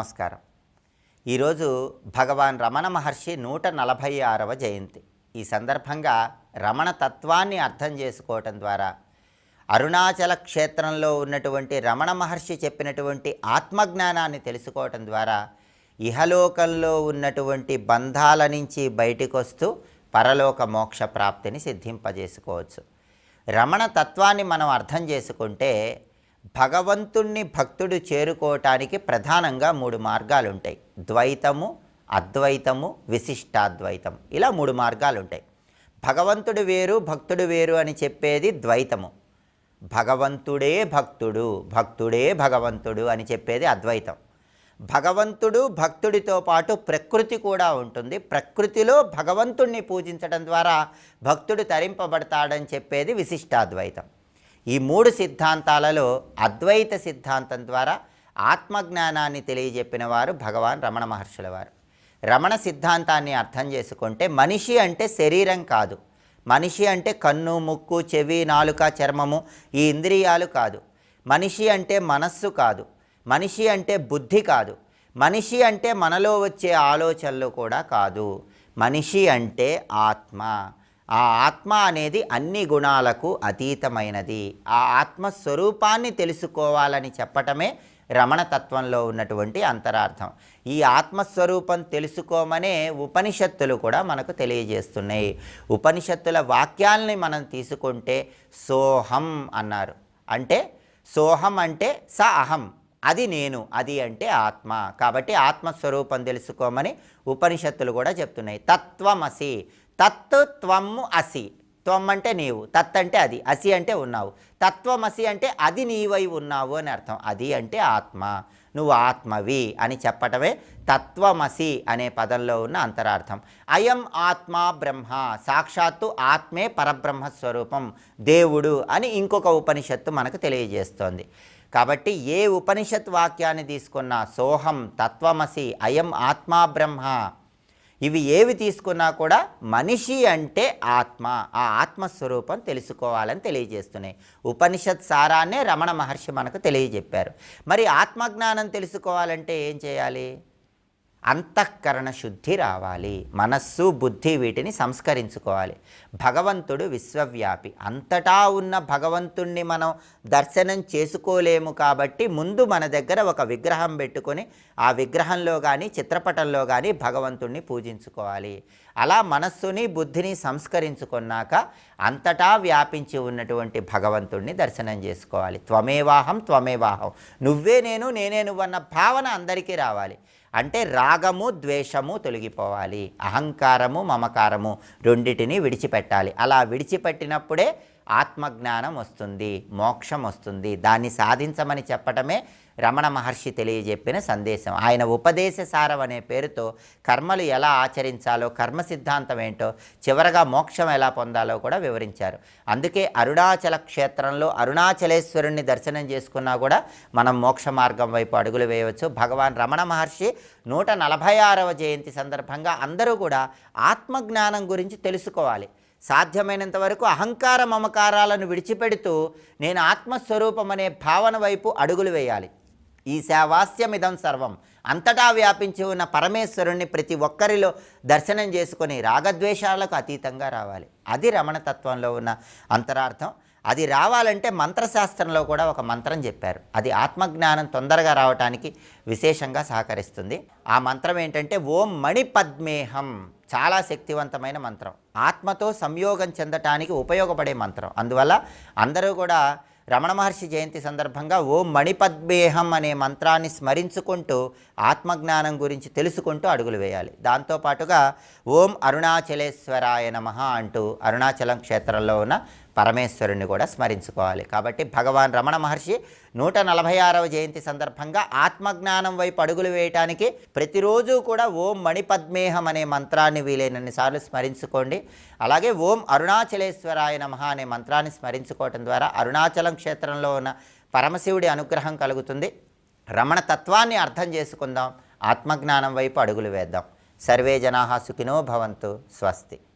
నమస్కారం. ఈరోజు భగవాన్ రమణ మహర్షి 146వ జయంతి. ఈ సందర్భంగా రమణ తత్వాన్ని అర్థం చేసుకోవటం ద్వారా అరుణాచల క్షేత్రంలో ఉన్నటువంటి రమణ మహర్షి చెప్పినటువంటి ఆత్మజ్ఞానాన్ని తెలుసుకోవటం ద్వారా ఇహలోకంలో ఉన్నటువంటి బంధాల నుంచి బయటికి వస్తూ పరలోక మోక్ష ప్రాప్తిని సిద్ధింపజేసుకోవచ్చు. రమణ తత్వాన్ని మనం అర్థం చేసుకుంటే భగవంతుణ్ణి భక్తుడు చేరుకోవటానికి ప్రధానంగా 3 మార్గాలు ఉంటాయి. ద్వైతము, అద్వైతము, విశిష్టాద్వైతం, ఇలా 3 మార్గాలు ఉంటాయి. భగవంతుడు వేరు, భక్తుడు వేరు అని చెప్పేది ద్వైతము. భగవంతుడే భక్తుడు, భక్తుడే భగవంతుడు అని చెప్పేది అద్వైతం. భగవంతుడు భక్తుడితో పాటు ప్రకృతి కూడా ఉంటుంది. ప్రకృతిలో భగవంతుణ్ణి పూజించడం ద్వారా భక్తుడు తరింపబడతాడని చెప్పేది విశిష్టాద్వైతం. ఈ 3 సిద్ధాంతాలలో అద్వైత సిద్ధాంతం ద్వారా ఆత్మజ్ఞానాన్ని తెలియజెప్పిన వారు భగవాన్ రమణ మహర్షుల వారు. రమణ సిద్ధాంతాన్ని అర్థం చేసుకుంటే మనిషి అంటే శరీరం కాదు, మనిషి అంటే కన్ను, ముక్కు, చెవి, నాలుక, చర్మము, ఈ ఇంద్రియాలు కాదు. మనిషి అంటే మనస్సు కాదు, మనిషి అంటే బుద్ధి కాదు, మనిషి అంటే మనలో వచ్చే ఆలోచనలు కూడా కాదు. మనిషి అంటే ఆత్మ. ఆ ఆత్మ అనేది అన్ని గుణాలకు అతీతమైనది. ఆ ఆత్మస్వరూపాన్ని తెలుసుకోవాలని చెప్పటమే రమణతత్వంలో ఉన్నటువంటి అంతరార్థం. ఈ ఆత్మస్వరూపం తెలుసుకోమనే ఉపనిషత్తులు కూడా మనకు తెలియజేస్తున్నాయి. ఉపనిషత్తుల వాక్యాలని మనం తీసుకుంటే సోహం అన్నారు. అంటే సోహం అంటే స అహం, అది నేను, అది అంటే ఆత్మ. కాబట్టి ఆత్మస్వరూపం తెలుసుకోమని ఉపనిషత్తులు కూడా చెప్తున్నాయి. తత్వమసి, తత్ త్వము అసి, త్వం అంటే నీవు, తత్ అంటే అది, అసి అంటే ఉన్నావు. తత్వమసి అంటే అది నీవై ఉన్నావు అని అర్థం. అది అంటే ఆత్మ, నువ్వు ఆత్మవి అని చెప్పటమే తత్వమసి అనే పదంలో ఉన్న అంతరార్థం. అయం ఆత్మ బ్రహ్మ, సాక్షాత్తు ఆత్మే పరబ్రహ్మస్వరూపం, దేవుడు అని ఇంకొక ఉపనిషత్తు మనకు తెలియజేస్తోంది. కాబట్టి ఏ ఉపనిషత్ వాక్యాన్ని తీసుకున్నా సోహం, తత్వమసి, అయం ఆత్మా బ్రహ్మ, ఇవి ఏవి తీసుకున్నా కూడా మనిషి అంటే ఆత్మ, ఆ ఆత్మస్వరూపం తెలుసుకోవాలని తెలియజేస్తున్నాయి. ఉపనిషత్ సారాన్నే రమణ మహర్షి మనకు తెలియజెప్పారు. మరి ఆత్మజ్ఞానం తెలుసుకోవాలంటే ఏం చేయాలి? అంతఃకరణ శుద్ధి రావాలి. మనస్సు, బుద్ధి వీటిని సంస్కరించుకోవాలి. భగవంతుడు విశ్వవ్యాపి, అంతటా ఉన్న భగవంతుణ్ణి మనం దర్శనం చేసుకోలేము. కాబట్టి ముందు మన దగ్గర ఒక విగ్రహం పెట్టుకొని ఆ విగ్రహంలో కానీ చిత్రపటంలో కానీ భగవంతుణ్ణి పూజించుకోవాలి. అలా మనస్సుని, బుద్ధిని సంస్కరించుకున్నాక అంతటా వ్యాపించి ఉన్నటువంటి భగవంతుణ్ణి దర్శనం చేసుకోవాలి. త్వమేవాహం త్వమేవాహం, నువ్వే నేను, నేనే నువ్వన్న భావన అందరికీ రావాలి. అంటే రాగము, ద్వేషము తొలగిపోవాలి. అహంకారము, మమకారము రెండిటిని విడిచిపెట్టాలి. అలా విడిచిపెట్టినప్పుడే ఆత్మజ్ఞానం వస్తుంది, మోక్షం వస్తుంది. దాన్ని సాధించమని చెప్పటమే రమణ మహర్షి తెలియజెప్పిన సందేశం. ఆయన ఉపదేశ సారం అనే పేరుతో కర్మలు ఎలా ఆచరించాలో, కర్మ సిద్ధాంతం ఏంటో, చివరగా మోక్షం ఎలా పొందాలో కూడా వివరించారు. అందుకే అరుణాచల క్షేత్రంలో అరుణాచలేశ్వరుణ్ణి దర్శనం చేసుకున్నా కూడా మనం మోక్ష మార్గం వైపు అడుగులు వేయవచ్చు. భగవాన్ రమణ మహర్షి 146వ జయంతి సందర్భంగా అందరూ కూడా ఆత్మజ్ఞానం గురించి తెలుసుకోవాలి. సాధ్యమైనంత వరకు అహంకార మమకారాలను విడిచిపెడుతూ నేను ఆత్మస్వరూపం అనే భావన వైపు అడుగులు వేయాలి. ఈశావాస్యమిదం సర్వం, అంతటా వ్యాపించి ఉన్న పరమేశ్వరుణ్ణి ప్రతి ఒక్కరిలో దర్శనం చేసుకొని రాగద్వేషాలకు అతీతంగా రావాలి. అది రమణతత్వంలో ఉన్న అంతరార్థం. అది రావాలంటే మంత్రశాస్త్రంలో కూడా ఒక మంత్రం చెప్పారు. అది ఆత్మజ్ఞానం తొందరగా రావటానికి విశేషంగా సహకరిస్తుంది. ఆ మంత్రం ఏంటంటే ఓం మణిపద్మేహం. చాలా శక్తివంతమైన మంత్రం, ఆత్మతో సంయోగం చెందటానికి ఉపయోగపడే మంత్రం. అందువల్ల అందరూ కూడా రమణ మహర్షి జయంతి సందర్భంగా ఓం మణిపద్మేహం అనే మంత్రాన్ని స్మరించుకుంటూ ఆత్మజ్ఞానం గురించి తెలుసుకుంటూ అడుగులు వేయాలి. దాంతోపాటుగా ఓం అరుణాచలేశ్వరాయ నమః అంటూ అరుణాచలం క్షేత్రంలో ఉన్న పరమేశ్వరుణ్ణి కూడా స్మరించుకోవాలి. కాబట్టి భగవాన్ రమణ మహర్షి 146వ జయంతి సందర్భంగా ఆత్మజ్ఞానం వైపు అడుగులు వేయటానికి ప్రతిరోజు కూడా ఓం మణిపద్మేహం అనే మంత్రాన్ని వీలైనన్ని సార్లు స్మరించుకోండి. అలాగే ఓం అరుణాచలేశ్వరాయ నమః అనే మంత్రాన్ని స్మరించుకోవటం ద్వారా అరుణాచలం క్షేత్రంలో ఉన్న పరమశివుడి అనుగ్రహం కలుగుతుంది. రమణ తత్వాన్ని అర్థం చేసుకుందాం, ఆత్మజ్ఞానం వైపు అడుగులు వేద్దాం. సర్వే జనాః సుఖినో భవంతు. స్వస్తి.